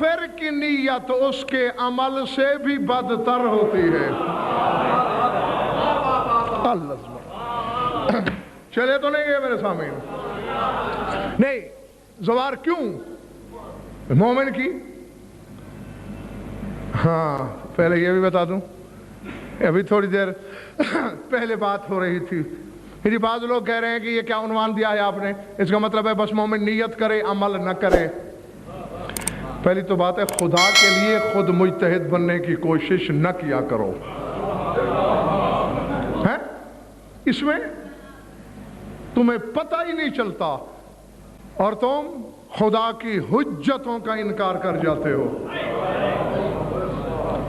کافر کی نیت اس کے عمل سے بھی بدتر ہوتی ہے۔ اللہ چلے تو نہیں گئے میرے سامنے؟ نہیں، زوار کیوں؟ مومن کی، ہاں پہلے یہ بھی بتا دوں، ابھی تھوڑی دیر پہلے بات ہو رہی تھی، میری بعض لوگ کہہ رہے ہیں کہ یہ کیا عنوان دیا ہے آپ نے، اس کا مطلب ہے بس مومن نیت کرے عمل نہ کرے۔ پہلی تو بات ہے خدا کے لیے خود مجتہد بننے کی کوشش نہ کیا کرو، اس میں تمہیں پتہ ہی نہیں چلتا اور تم خدا کی حجتوں کا انکار کر جاتے ہو،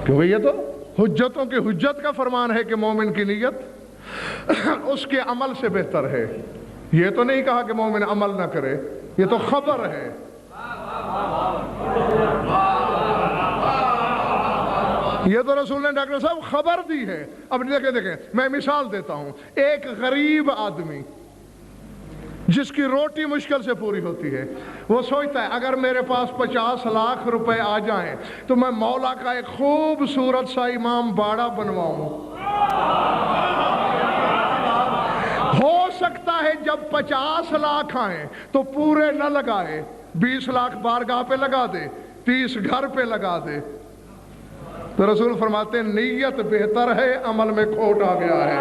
کیونکہ یہ تو حجتوں کی حجت کا فرمان ہے کہ مومن کی نیت اس کے عمل سے بہتر ہے۔ یہ تو نہیں کہا کہ مومن عمل نہ کرے، یہ تو خبر ہے۔ یہ تو رسول نے ڈاکٹر صاحب خبر دی ہے۔ اب دیکھیں میں مثال دیتا ہوں، ایک غریب آدمی جس کی روٹی مشکل سے پوری ہوتی ہے، وہ سوچتا ہے اگر میرے پاس 50 لاکھ روپے آ جائیں تو میں مولا کا ایک خوبصورت سا امام باڑہ بنواؤں۔ ہو سکتا ہے جب 50 لاکھ آئیں تو پورے نہ لگائے، 20 لاکھ بارگاہ پہ لگا دے، 30 گھر پہ لگا دے۔ تو رسول فرماتے ہیں نیت بہتر ہے، عمل میں کھوٹ آ گیا ہے۔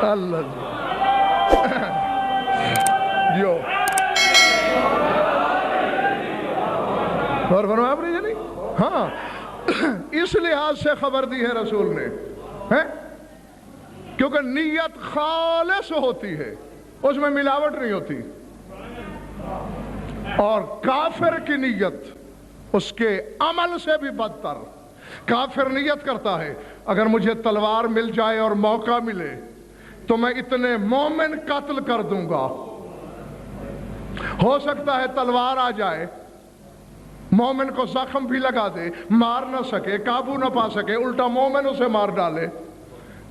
اللہ جو اور فرمایا آپ نے جانی، ہاں اس لحاظ سے خبر دی ہے رسول نے، کیونکہ نیت خالص ہوتی ہے، اس میں ملاوٹ نہیں ہوتی، اور کافر کی نیت اس کے عمل سے بھی بدتر۔ کافر نیت کرتا ہے اگر مجھے تلوار مل جائے اور موقع ملے تو میں اتنے مومن قتل کر دوں گا۔ ہو سکتا ہے تلوار آ جائے، مومن کو زخم بھی لگا دے، مار نہ سکے، قابو نہ پا سکے، الٹا مومن اسے مار ڈالے۔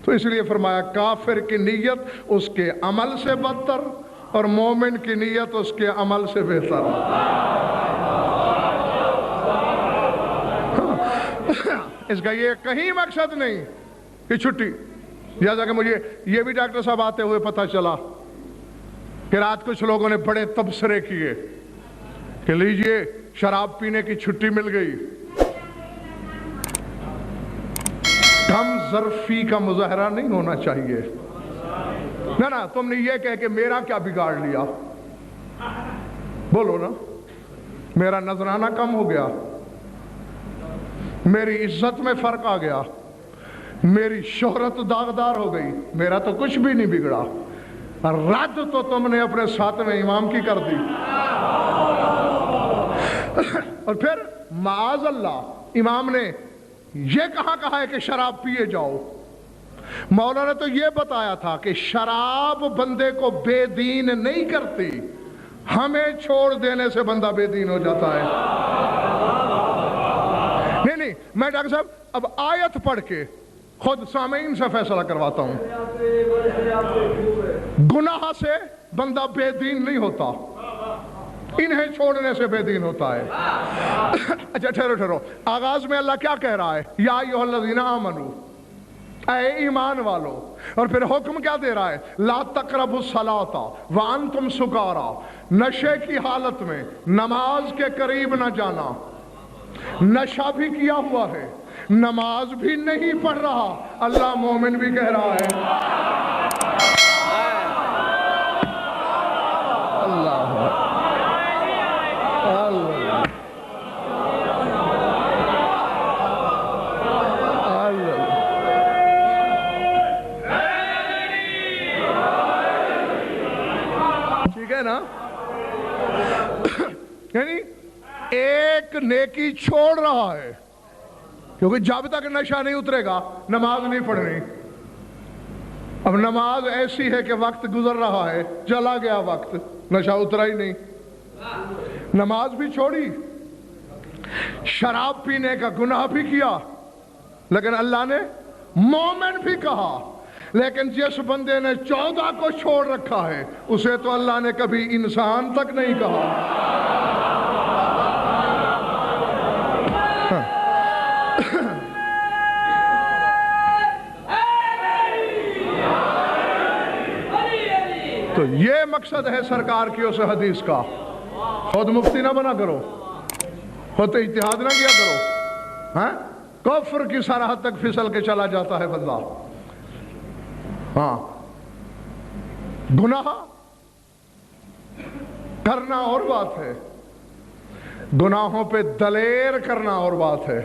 تو اس لیے فرمایا کافر کی نیت اس کے عمل سے بدتر اور مومن کی نیت اس کے عمل سے بہتر۔ اس کا یہ کہیں مقصد نہیں کہ چھٹی، جیسا کہ مجھے یہ بھی ڈاکٹر صاحب آتے ہوئے پتہ چلا کہ رات کچھ لوگوں نے بڑے تبصرے کیے کہ لیجئے شراب پینے کی چھٹی مل گئی۔ کم ظرفی کا مظاہرہ نہیں ہونا چاہیے، نہ تم نے یہ کہہ کہ میرا کیا بگاڑ لیا، بولو نا میرا نذرانہ کم ہو گیا، میری عزت میں فرق آ گیا، میری شہرت داغدار ہو گئی، میرا تو کچھ بھی نہیں بگڑا، رد تو تم نے اپنے 7ویں امام کی کر دی۔ اور پھر معاذ اللہ امام نے یہ کہا ہے کہ شراب پیے جاؤ؟ مولا نے تو یہ بتایا تھا کہ شراب بندے کو بے دین نہیں کرتی، ہمیں چھوڑ دینے سے بندہ بے دین ہو جاتا ہے۔ نہیں میں ڈاکٹر صاحب اب آیت پڑھ کے خود سامعین سے فیصلہ کرواتا ہوں۔ گناہ سے بندہ بے دین نہیں ہوتا، انہیں چھوڑنے سے بے دین ہوتا ہے۔ اچھا ٹھہرو، آغاز میں اللہ کیا کہہ رہا ہے؟ یا ایھا الذین آمنوا، اے ایمان والو، اور پھر حکم کیا دے رہا ہے؟ لا تقربوا الصلاۃ وانتم سکارا، نشے کی حالت میں نماز کے قریب نہ جانا۔ نشہ بھی کیا ہوا ہے، نماز بھی نہیں پڑھ رہا، اللہ مومن بھی کہہ رہا ہے۔ اللہ ٹھیک ہے نا؟ یعنی ایک نیکی چھوڑ رہا ہے، کیونکہ جب تک نشہ نہیں اترے گا نماز نہیں پڑھنی۔ اب نماز ایسی ہے کہ وقت گزر رہا ہے، چلا گیا وقت، نشہ اترا ہی نہیں، نماز بھی چھوڑی، شراب پینے کا گناہ بھی کیا، لیکن اللہ نے مومن بھی کہا لیکن جس بندے نے 14 کو چھوڑ رکھا ہے اسے تو اللہ نے کبھی انسان تک نہیں کہا. تو یہ مقصد ہے سرکار کی اس حدیث کا. خود مفتی نہ بنا کرو, خود اجتہاد نہ کیا کرو. ہاں کفر کی سرحد تک پھسل کے چلا جاتا ہے بندہ. ہاں گناہ کرنا اور بات ہے, گناہوں پہ دلیر کرنا اور بات ہے.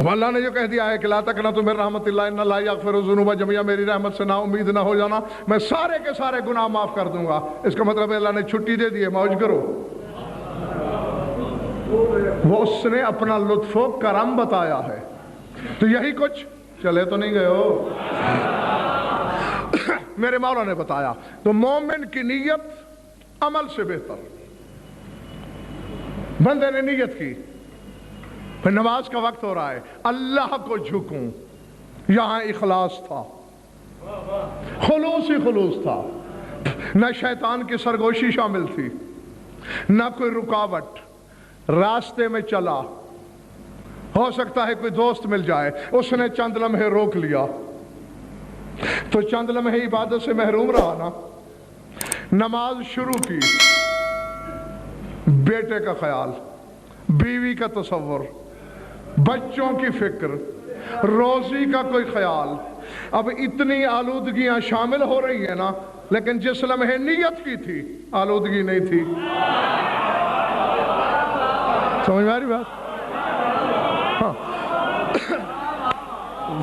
اللہ نے جو کہہ دیا ہے کہ لا تقنطوا من رحمت اللہ ان اللہ یغفر الذنوب جميعا, میری رحمت سے نا امید نہ ہو جانا, میں سارے کے سارے گناہ معاف کر دوں گا. اس کا مطلب ہے اللہ نے چھٹی دے دی ہے, موج کرو. وہ اس نے اپنا لطف و کرم بتایا ہے. تو یہی کچھ چلے تو نہیں گئے ہو, میرے مولا نے بتایا. تو مومن کی نیت عمل سے بہتر. بندے نے نیت کی, پھر نماز کا وقت ہو رہا ہے, اللہ کو جھکوں, یہاں اخلاص تھا, خلوص ہی خلوص تھا. نہ شیطان کی سرگوشی شامل تھی, نہ کوئی رکاوٹ. راستے میں چلا, ہو سکتا ہے کوئی دوست مل جائے, اس نے چند لمحے روک لیا تو چند لمحے عبادت سے محروم رہا نا. نماز شروع کی, بیٹے کا خیال, بیوی کا تصور, بچوں کی فکر, روزی کا کوئی خیال. اب اتنی آلودگیاں شامل ہو رہی ہیں نا, لیکن جس لمحے نیت کی تھی آلودگی نہیں تھی. سمجھ میں آ رہی بات؟ ہاں.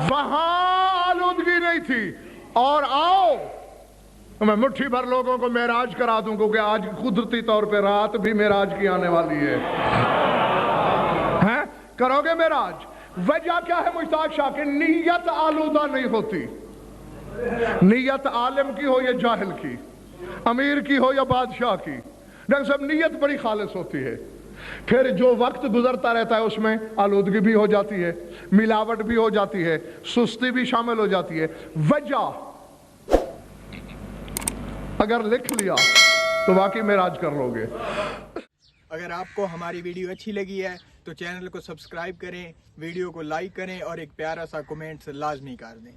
وہاں آلودگی نہیں تھی. اور آؤ میں مٹھی بھر لوگوں کو معراج کرا دوں, کیونکہ آج قدرتی طور پہ رات بھی معراج کی آنے والی ہے. کرو گے معراج. وجہ کیا ہے مشتاق شاہ کی؟ نیت آلودہ نہیں ہوتی. نیت عالم کی ہو یا جاہل کی, امیر کی ہو یا بادشاہ کی, ڈاکٹر صاحب نیت بڑی خالص ہوتی ہے. پھر جو وقت گزرتا رہتا ہے اس میں آلودگی بھی ہو جاتی ہے, ملاوٹ بھی ہو جاتی ہے, سستی بھی شامل ہو جاتی ہے. وجہ اگر لکھ لیا تو واقعی معراج کر لو گے. اگر آپ کو ہماری ویڈیو اچھی لگی ہے تو چینل کو سبسکرائب کریں, ویڈیو کو لائک کریں اور ایک پیارا سا کمنٹ لازمی کر دیں.